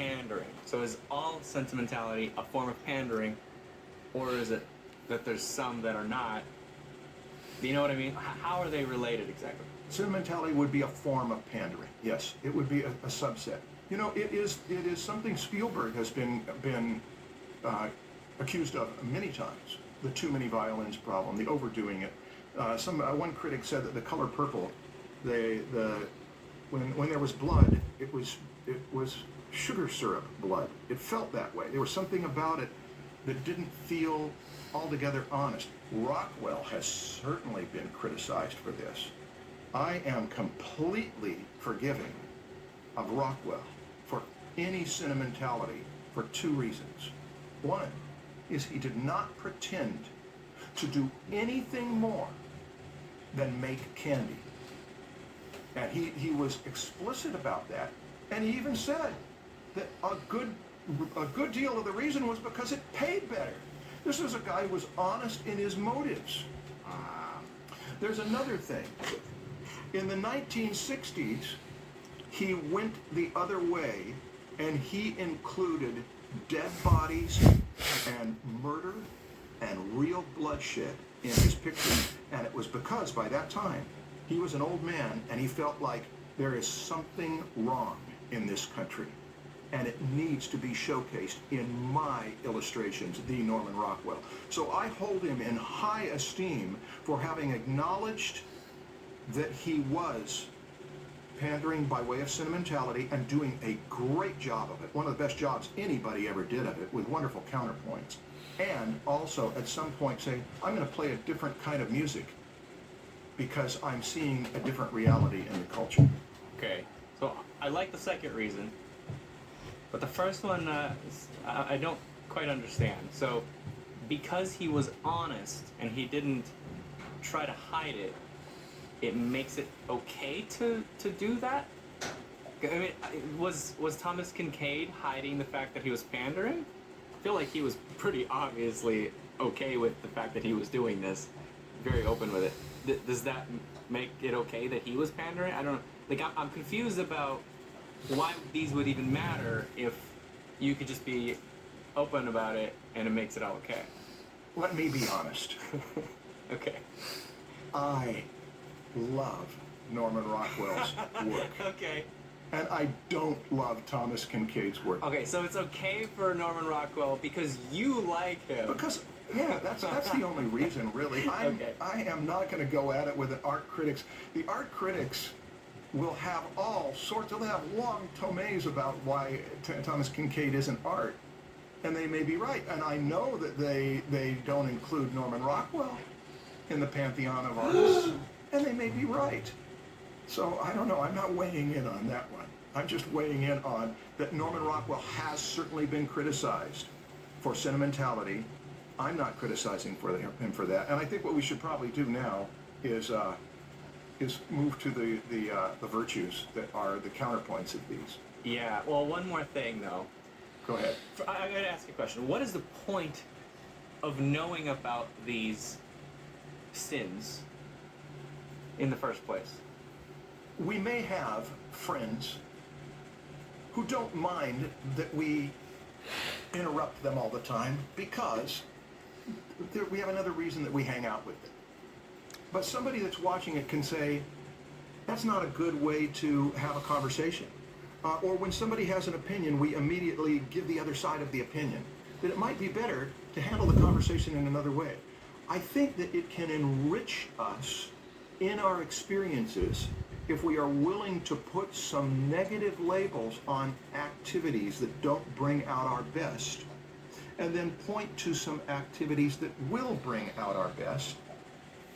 pandering. So is all sentimentality a form of pandering, or is it that there's some that are not? Do you know what I mean? How are they related exactly? Sentimentality would be a form of pandering. Yes, it would be a subset. You know, it is something Spielberg has been accused of many times. The too many violins problem, the overdoing it. One critic said that the color purple, when there was blood, it was sugar syrup blood. It felt that way. There was something about it that didn't feel altogether honest. Rockwell has certainly been criticized for this. I am completely forgiving of Rockwell for any sentimentality for two reasons. One is he did not pretend to do anything more than make candy. And he was explicit about that. And he even said that a good deal of the reason was because it paid better. This was a guy who was honest in his motives. There's another thing. In the 1960s, he went the other way, and he included dead bodies and murder and real bloodshed in his pictures. And it was because by that time, he was an old man, and he felt like there is something wrong in this country, and it needs to be showcased in my illustrations, the Norman Rockwell. So I hold him in high esteem for having acknowledged that he was pandering by way of sentimentality and doing a great job of it, one of the best jobs anybody ever did of it, with wonderful counterpoints. And also at some point saying, I'm going to play a different kind of music because I'm seeing a different reality in the culture. Okay, so I like the second reason, but the first one I don't quite understand. So because he was honest and he didn't try to hide it, it makes it okay to do that? I mean, was Thomas Kincaid hiding the fact that he was pandering? I feel like he was pretty obviously okay with the fact that he was doing this, very open with it. Does that make it okay that he was pandering? I don't know. Like, I'm confused about why these would even matter if you could just be open about it and it makes it all okay. Let me be honest. Okay. I love Norman Rockwell's work. Okay. And I don't love Thomas Kincaid's work. Okay, so it's okay for Norman Rockwell because you like him. Because, yeah, that's the only reason, really. Okay. I am not going to go at it with the art critics. The art critics will have all sorts, they'll have long tomes about why Thomas Kincaid isn't art. And they may be right. And I know that they don't include Norman Rockwell in the pantheon of artists. And they may be right. So I don't know. I'm not weighing in on that one. I'm just weighing in on that Norman Rockwell has certainly been criticized for sentimentality. I'm not criticizing him for that. And I think what we should probably do now is move to the virtues that are the counterpoints of these. Yeah. Well, one more thing though. Go ahead. I'm going to ask you a question. What is the point of knowing about these sins in the first place? We may have friends who don't mind that we interrupt them all the time because we have another reason that we hang out with them. But somebody that's watching it can say, that's not a good way to have a conversation. Or when somebody has an opinion, we immediately give the other side of the opinion. That it might be better to handle the conversation in another way. I think that it can enrich us in our experiences if we are willing to put some negative labels on activities that don't bring out our best, and then point to some activities that will bring out our best.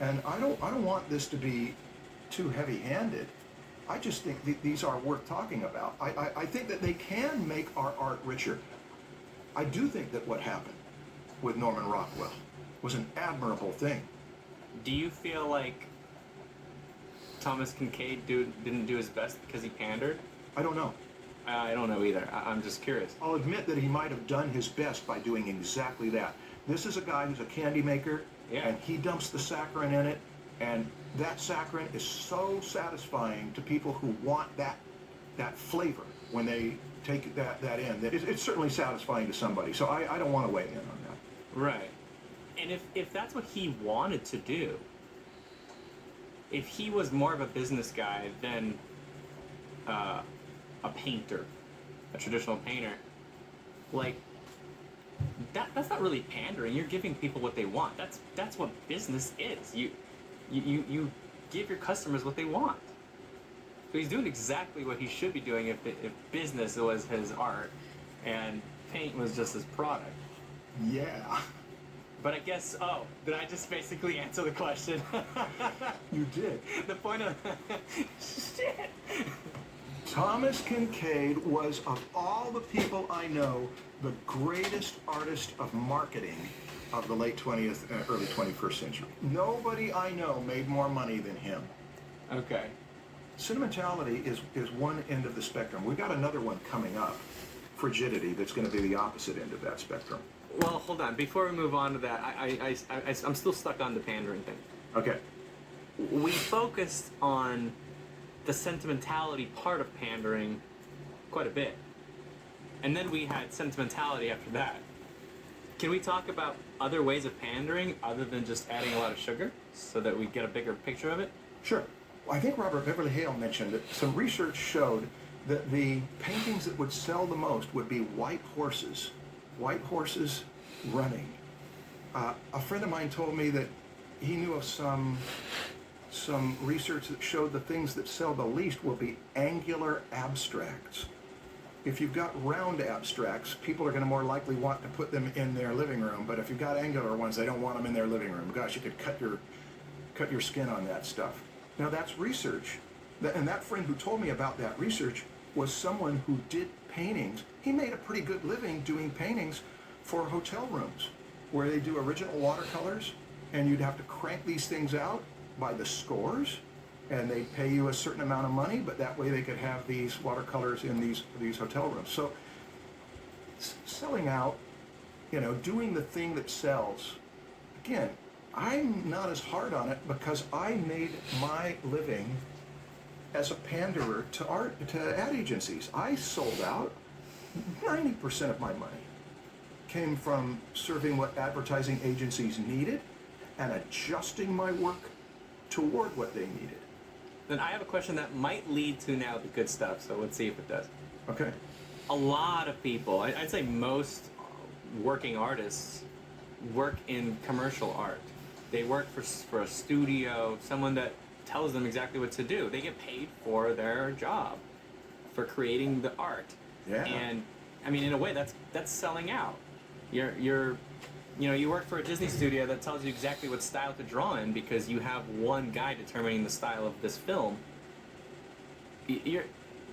And I don't want this to be too heavy-handed. I just think these are worth talking about. I think that they can make our art richer. I do think that what happened with Norman Rockwell was an admirable thing. Do you feel like Thomas Kincaid didn't do his best because he pandered? I don't know. I don't know either. I'm just curious. I'll admit that he might have done his best by doing exactly that. This is a guy who's a candy maker, Yeah. and he dumps the saccharin in it, and that saccharin is so satisfying to people who want that flavor when they take that in. It's certainly satisfying to somebody. So I don't want to weigh in on that. Right. And if that's what he wanted to do, if he was more of a business guy than a painter, a traditional painter, like that's not really pandering. You're giving people what they want. That's what business is. You give your customers what they want. So he's doing exactly what he should be doing if business was his art and paint was just his product. Yeah. But I guess, did I just basically answer the question? You did. The point of... Shit! Thomas Kincaid was, of all the people I know, the greatest artist of marketing of the late 20th and early 21st century. Nobody I know made more money than him. Okay. Sentimentality is one end of the spectrum. We've got another one coming up, Frigidity, that's going to be the opposite end of that spectrum. Well, hold on. Before we move on to that, I'm still stuck on the pandering thing. Okay. We focused on the sentimentality part of pandering quite a bit. And then we had sentimentality after that. Can we talk about other ways of pandering other than just adding a lot of sugar so that we get a bigger picture of it? Sure. I think Robert Beverly Hale mentioned that some research showed that the paintings that would sell the most would be white horses running. A friend of mine told me that he knew of some research that showed the things that sell the least will be angular abstracts. If you've got round abstracts, people are going to more likely want to put them in their living room, but if you've got angular ones, they don't want them in their living room. Gosh, you could cut your skin on that stuff. Now that's research, and that friend who told me about that research was someone who did paintings. He made a pretty good living doing paintings for hotel rooms where they do original watercolors, and you'd have to crank these things out by the scores, and they'd pay you a certain amount of money, but that way they could have these watercolors in these hotel rooms. So selling out, doing the thing that sells, again, I'm not as hard on it because I made my living as a panderer to ad agencies. I sold out. 90% of my money came from serving what advertising agencies needed and adjusting my work toward what they needed. Then I have a question that might lead to now the good stuff, so let's see if it does. Okay. A lot of people, I'd say most working artists work in commercial art. They work for a studio, someone that tells them exactly what to do. They get paid for their job, for creating the art. Yeah. And I mean, in a way, that's selling out. You work for a Disney studio that tells you exactly what style to draw in because you have one guy determining the style of this film. You're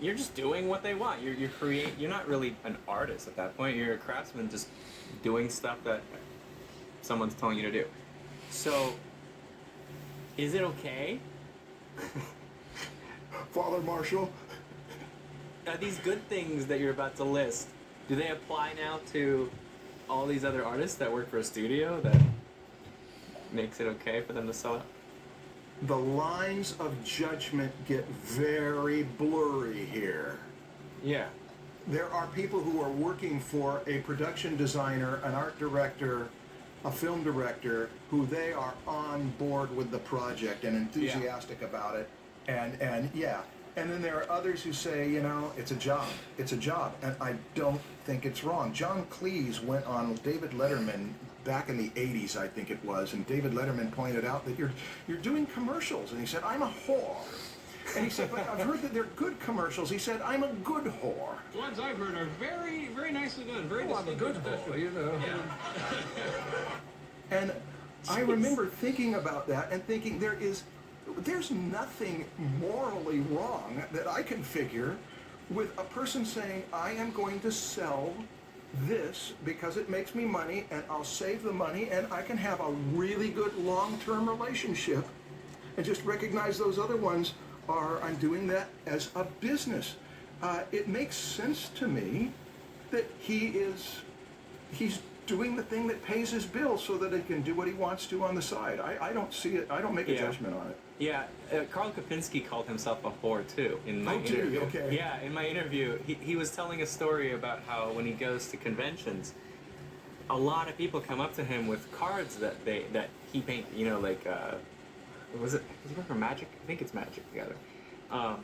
just doing what they want. You're not really an artist at that point. You're a craftsman just doing stuff that someone's telling you to do. So, is it okay? Father Marshall? Are these good things that you're about to list, do they apply now to all these other artists that work for a studio that makes it okay for them to sell out? The lines of judgment get very blurry here. Yeah. There are people who are working for a production designer, an art director, a film director, who they are on board with the project and enthusiastic about it. And yeah. And then there are others who say, it's a job. It's a job. And I don't think it's wrong. John Cleese went on David Letterman back in the 80s, I think it was, and David Letterman pointed out that you're doing commercials. And he said, I'm a whore. And he said, but I've heard that they're good commercials. He said, I'm a good whore. The ones I've heard are very, very nicely done. Very I'm a good whore, Yeah. And I remember thinking about that and thinking there's nothing morally wrong that I can figure with a person saying, I am going to sell this because it makes me money and I'll save the money and I can have a really good long-term relationship, and just recognize those other ones I'm doing that as a business. It makes sense to me that he's doing the thing that pays his bills so that he can do what he wants to on the side. I don't see it. I don't make a judgment on it. Yeah, Karl Kopinski called himself a whore too in my did he? interview. Okay. Yeah, in my interview, he was telling a story about how when he goes to conventions, a lot of people come up to him with cards that he paint. You know, like was he work for Magic? I think it's Magic together. I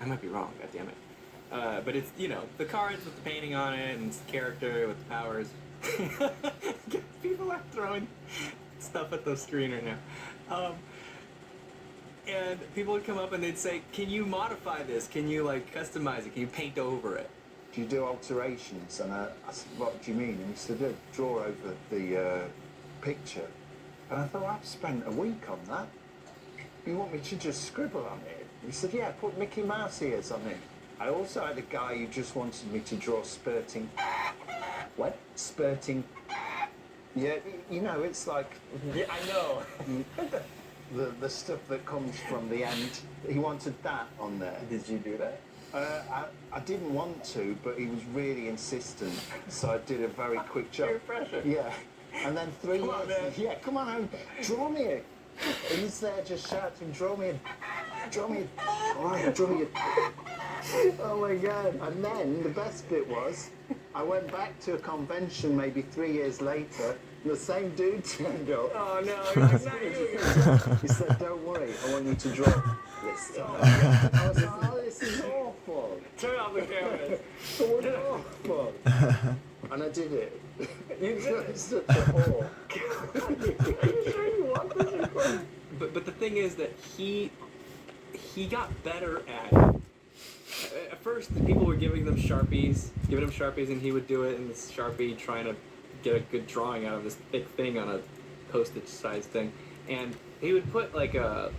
might be wrong. God damn it. But it's, you know, the cards with the painting on it and it's the character with the powers. People are throwing stuff at the screen right now. And people would come up and they'd say, can you modify this? Can you, like, customize it? Can you paint over it? Do you do alterations? And I said, what do you mean? And he said, draw over the picture. And I thought, I've spent a week on that. You want me to just scribble on it? He said, yeah, put Mickey Mouse ears on it. I also had a guy who just wanted me to draw spurting. What? Spurting. Yeah, you know, it's like... Yeah, I know. the stuff that comes from the end. He wanted that on there. Did you do that? I didn't want to, but he was really insistent, so I did a very quick job. Peer pressure. Yeah. And then 3 Come years... on, man. Yeah, come on home. Draw me it. He's there just shouting, draw me it. Draw me it. All right, draw me it. Oh my God. And then the best bit was, I went back to a convention maybe 3 years later, and the same dude turned up. Oh no, it's not you. He said, don't worry, I want you to draw this time. I was like, oh, this is awful. Turn off the cameras. So awful. And I did it. You did it. It's such a whore. But the thing is that he got better at it. At first, the people were giving him Sharpies, and he would do it in this Sharpie, trying to get a good drawing out of this thick thing on a postage-sized thing. And he would put like a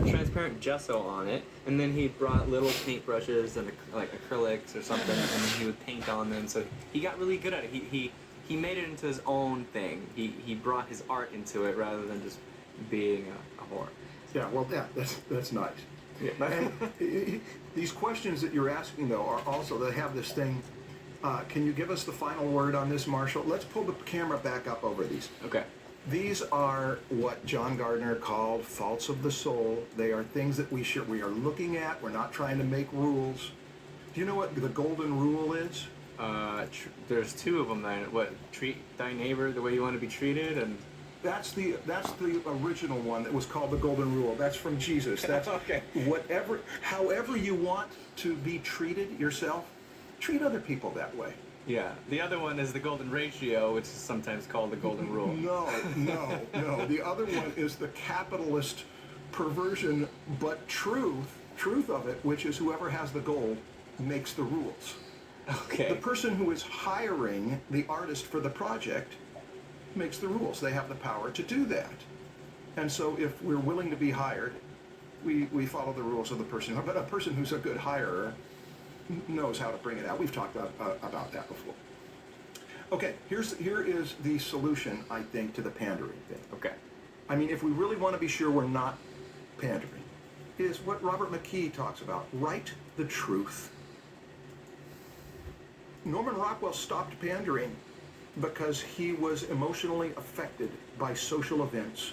transparent gesso on it, and then he brought little paintbrushes and like acrylics or something, and then he would paint on them. So he got really good at it. He made it into his own thing. He brought his art into it rather than just being a whore. Yeah, well, yeah, that's nice. Yeah. And these questions that you're asking, though, are also, they have this thing, can you give us the final word on this, Marshall? Let's pull the camera back up over these. Okay. These are what John Gardner called faults of the soul. They are things that we are looking at. We're not trying to make rules. Do you know what the golden rule is? There's two of them. Then what? Treat thy neighbor the way you want to be treated, and That's the original one that was called the golden rule. That's from Jesus. That's okay. However you want to be treated yourself, treat other people that way. yeah. The other one is the golden ratio, which is sometimes called the golden rule. No. The other one is the capitalist perversion, but truth of it, which is whoever has the gold makes the rules. Okay. The person who is hiring the artist for the project makes the rules. They have the power to do that. And so if we're willing to be hired, we follow the rules of the person. But a person who's a good hirer knows how to bring it out. We've talked about that before. Okay, here is the solution, I think, to the pandering thing. Okay. I mean, if we really want to be sure we're not pandering, is what Robert McKee talks about. Write the truth. Norman Rockwell stopped pandering because he was emotionally affected by social events,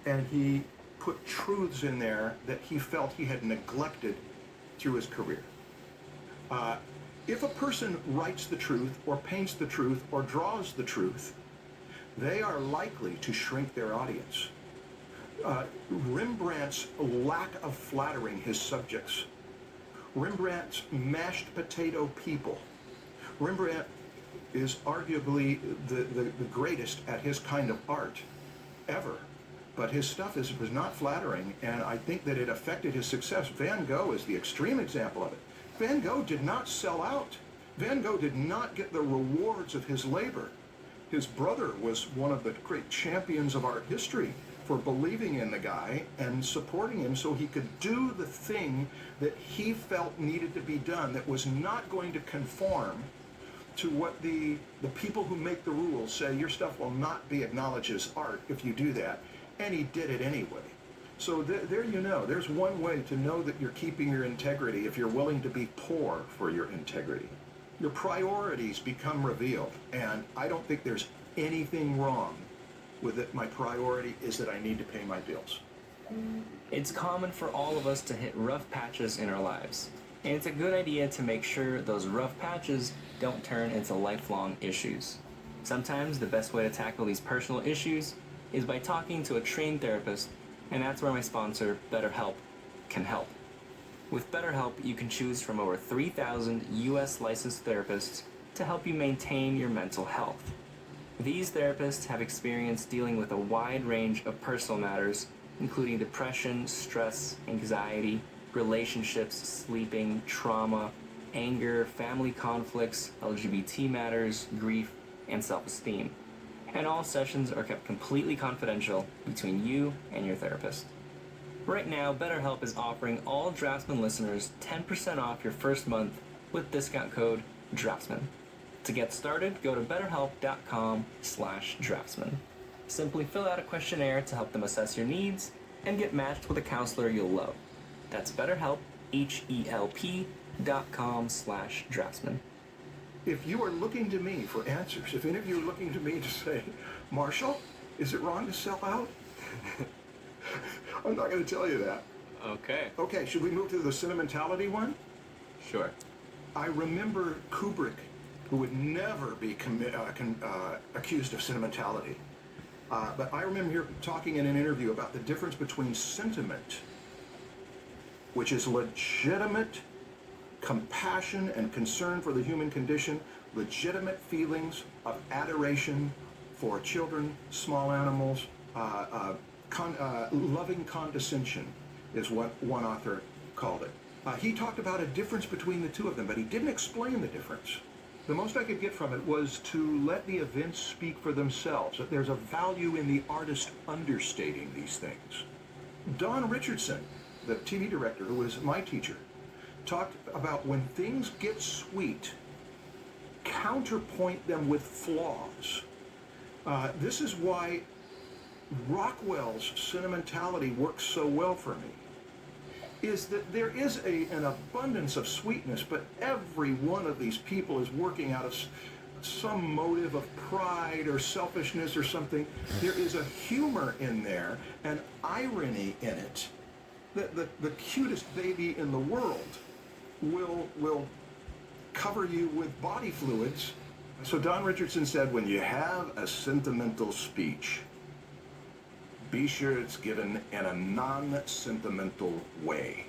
and he put truths in there that he felt he had neglected through his career. If a person writes the truth or paints the truth or draws the truth, they are likely to shrink their audience. Rembrandt's lack of flattering his subjects, Rembrandt's mashed potato people. Rembrandt is arguably the greatest at his kind of art ever. But his stuff was not flattering, and I think that it affected his success. Van Gogh is the extreme example of it. Van Gogh did not sell out. Van Gogh did not get the rewards of his labor. His brother was one of the great champions of art history for believing in the guy and supporting him so he could do the thing that he felt needed to be done that was not going to conform to what the people who make the rules say. Your stuff will not be acknowledged as art if you do that. And he did it anyway. So there you know, there's one way to know that you're keeping your integrity if you're willing to be poor for your integrity. Your priorities become revealed, and I don't think there's anything wrong with it. My priority is that I need to pay my bills. It's common for all of us to hit rough patches in our lives, and it's a good idea to make sure those rough patches don't turn into lifelong issues. Sometimes the best way to tackle these personal issues is by talking to a trained therapist, and that's where my sponsor, BetterHelp, can help. With BetterHelp, you can choose from over 3,000 US licensed therapists to help you maintain your mental health. These therapists have experience dealing with a wide range of personal matters, including depression, stress, anxiety, relationships, sleeping, trauma, anger, family conflicts, LGBT matters, grief, and self-esteem. And all sessions are kept completely confidential between you and your therapist. Right now, BetterHelp is offering all Draftsmen listeners 10% off your first month with discount code Draftsmen. To get started, go to betterhelp.com/draftsmen. Simply fill out a questionnaire to help them assess your needs and get matched with a counselor you'll love. That's BetterHelp, HELP.com/draftsmen. If you are looking to me for answers, if any of you are looking to me to say, Marshall, is it wrong to sell out? I'm not going to tell you that. Okay, Okay, should we move to the sentimentality one? sure. I remember Kubrick, who would never be accused of sentimentality. But I remember talking in an interview about the difference between sentiment, which is legitimate compassion and concern for the human condition, legitimate feelings of adoration for children, small animals, loving condescension is what one author called it. He talked about a difference between the two of them, but he didn't explain the difference. The most I could get from it was to let the events speak for themselves, that there's a value in the artist understating these things. Don Richardson, the TV director who was my teacher, talked about when things get sweet, counterpoint them with flaws. This is why Rockwell's sentimentality works so well for me, is that there is an abundance of sweetness, but every one of these people is working out of some motive of pride or selfishness or something. There is a humor in there, an irony in it. The cutest baby in the world will cover you with body fluids. So Don Richardson said, when you have a sentimental speech, be sure it's given in a non-sentimental way.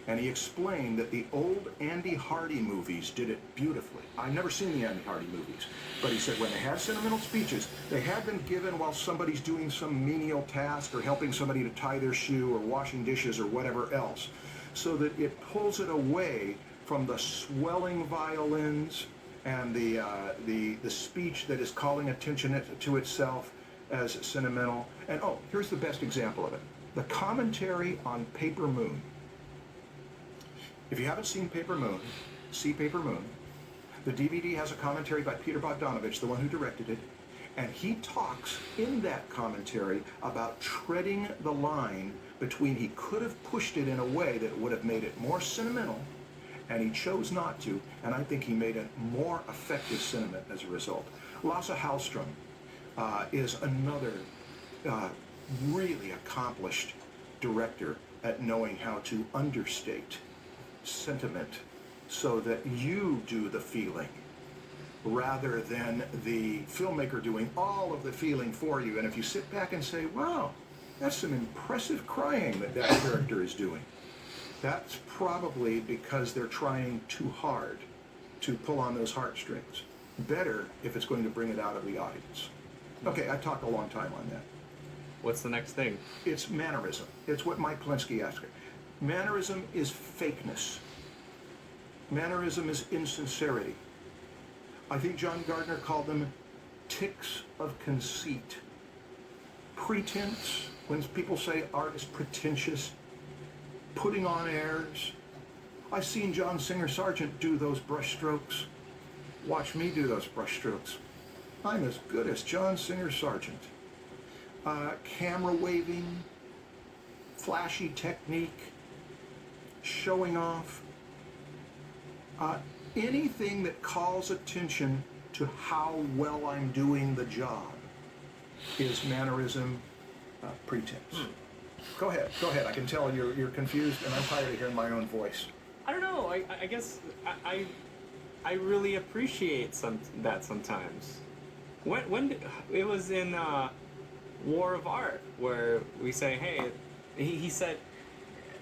And he explained that the old Andy Hardy movies did it beautifully. I've never seen the Andy Hardy movies, but he said when they have sentimental speeches, they have them given while somebody's doing some menial task or helping somebody to tie their shoe or washing dishes or whatever else, so that it pulls it away from the swelling violins and the speech that is calling attention to itself as sentimental. And oh, here's the best example of it. The commentary on Paper Moon. If you haven't seen Paper Moon, see Paper Moon. The DVD has a commentary by Peter Bogdanovich, the one who directed it, and he talks in that commentary about treading the line between he could have pushed it in a way that would have made it more sentimental, and he chose not to, and I think he made a more effective sentiment as a result. Lasse Hallström is another really accomplished director at knowing how to understate sentiment so that you do the feeling rather than the filmmaker doing all of the feeling for you. And if you sit back and say, wow, that's some impressive crying that character is doing, that's probably because they're trying too hard to pull on those heartstrings. Better if it's going to bring it out of the audience. Okay, I talked a long time on that. What's the next thing? It's mannerism. It's what Mike Polinsky asked. Mannerism is fakeness. Mannerism is insincerity. I think John Gardner called them tics of conceit. Pretense, when people say art is pretentious, putting on airs. I've seen John Singer Sargent do those brush strokes. Watch me do those brush strokes. I'm as good as John Singer Sargent. Camera waving, flashy technique, showing off. Anything that calls attention to how well I'm doing the job is mannerism, pretense. Go ahead. I can tell you're confused, and I'm tired of hearing my own voice. I don't know. I guess I really appreciate that sometimes. It was in War of Art where we say, hey, he said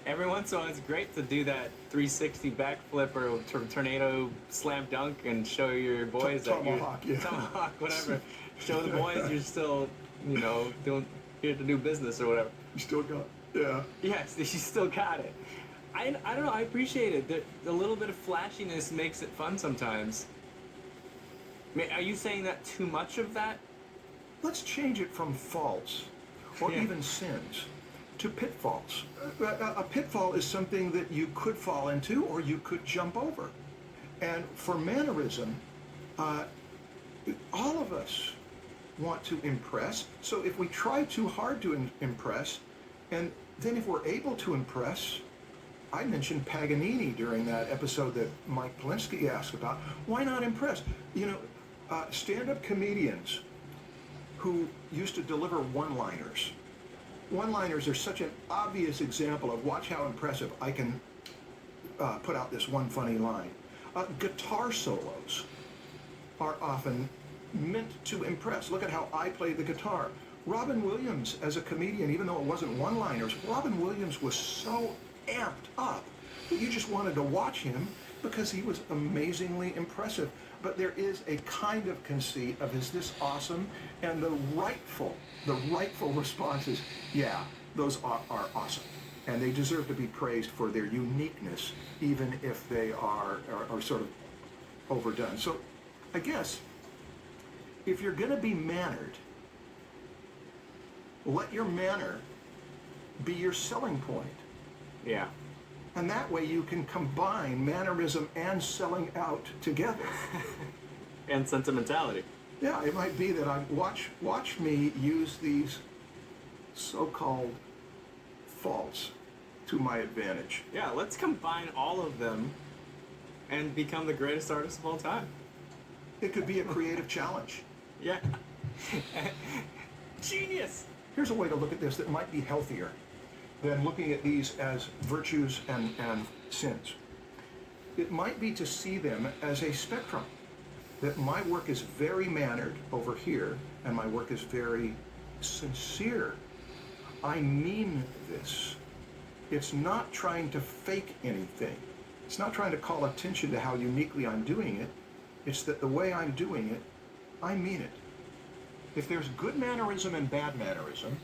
every once in a while it's great to do that 360 backflip or tornado slam dunk and show your boys that Tomahawk, you're tomahawk, whatever. Show the boys you're still, doing here to do business or whatever. You still got, yeah. Yes, she still got it. I don't know. I appreciate it. The little bit of flashiness makes it fun sometimes. Are you saying that too much of that? Let's change it from faults or even sins to pitfalls. A pitfall is something that you could fall into or you could jump over. And for mannerism, all of us want to impress. So if we try too hard to impress, and then if we're able to impress, I mentioned Paganini during that episode that Mike Polinsky asked about. Why not impress? Stand-up comedians who used to deliver one-liners. One-liners are such an obvious example of watch how impressive I can put out this one funny line. Guitar solos are often meant to impress. Look at how I play the guitar. Robin Williams, as a comedian, even though it wasn't one-liners, Robin Williams was so amped up that you just wanted to watch him because he was amazingly impressive. But there is a kind of conceit of, is this awesome? And the rightful response is, yeah, those are awesome. And they deserve to be praised for their uniqueness, even if they are sort of overdone. So I guess if you're going to be mannered, let your manner be your selling point. Yeah. And that way you can combine mannerism and selling out together. And sentimentality. Yeah, it might be that watch me use these so-called faults to my advantage. Yeah, let's combine all of them and become the greatest artist of all time. It could be a creative challenge. Yeah. Genius! Here's a way to look at this that might be healthier than looking at these as virtues and sins. It might be to see them as a spectrum, that my work is very mannered over here, and my work is very sincere. I mean this. It's not trying to fake anything. It's not trying to call attention to how uniquely I'm doing it. It's that the way I'm doing it, I mean it. If there's good mannerism and bad mannerism,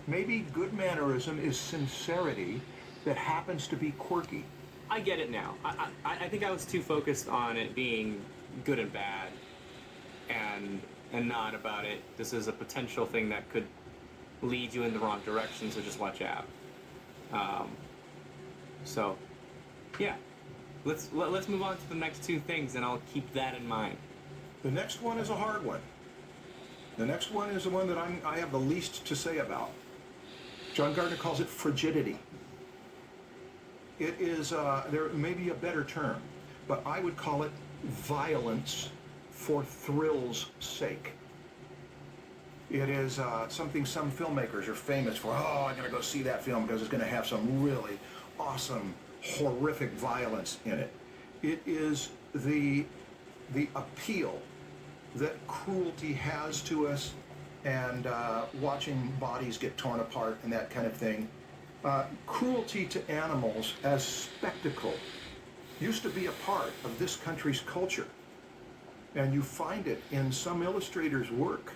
maybe good mannerism is sincerity that happens to be quirky. I get it now. I think I was too focused on it being good and bad and not about it. This is a potential thing that could lead you in the wrong direction, so just watch out. So, yeah. Let's move on to the next two things, and I'll keep that in mind. The next one is a hard one. The next one is the one that I have the least to say about. John Gardner calls it frigidity. It is, there may be a better term, but I would call it violence for thrill's sake. It is something some filmmakers are famous for. Oh, I'm going to go see that film because it's going to have some really awesome, horrific violence in it. It is the appeal that cruelty has to us, and watching bodies get torn apart and that kind of thing. Cruelty to animals as spectacle used to be a part of this country's culture. And you find it in some illustrators' work.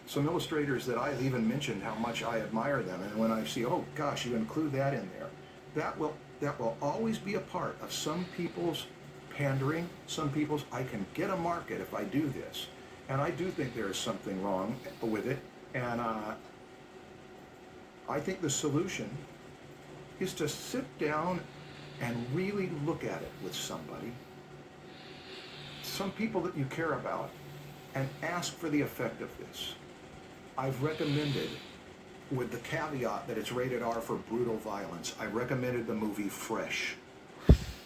Some illustrators that I've even mentioned how much I admire them. And when I see, oh gosh, you include that in there, that will always be a part of some people's pandering, some people's, I can get a market if I do this. And I do think there is something wrong with it. And I think the solution is to sit down and really look at it with somebody, some people that you care about, and ask for the effect of this. I've recommended, with the caveat that it's rated R for brutal violence, I recommended the movie Fresh.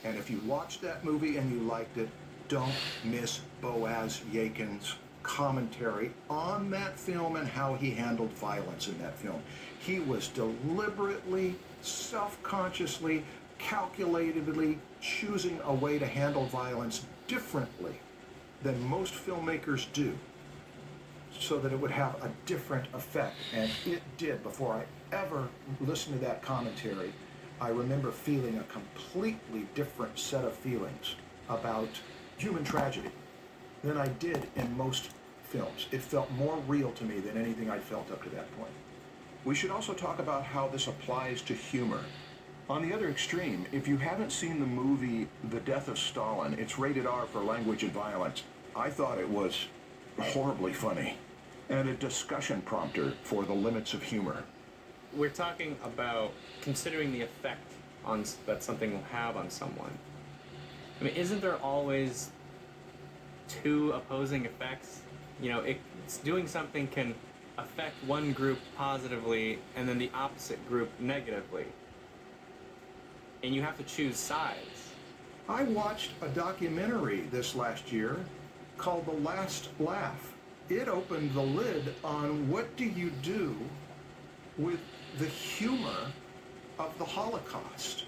And if you watched that movie and you liked it, don't miss Boaz Yakin's commentary on that film and how he handled violence in that film. He was deliberately, self-consciously, calculatedly choosing a way to handle violence differently than most filmmakers do, so that it would have a different effect. And it did. Before I ever listened to that commentary, I remember feeling a completely different set of feelings about human tragedy than I did in most films. It felt more real to me than anything I'd felt up to that point. We should also talk about how this applies to humor. On the other extreme, if you haven't seen the movie The Death of Stalin, it's rated R for language and violence. I thought it was horribly funny and a discussion prompter for the limits of humor. We're talking about considering the effect that something will have on someone. I mean, isn't there always two opposing effects? You know, it's doing something can affect one group positively and then the opposite group negatively. And you have to choose sides. I watched a documentary this last year called The Last Laugh. It opened the lid on what do you do with the humor of the Holocaust.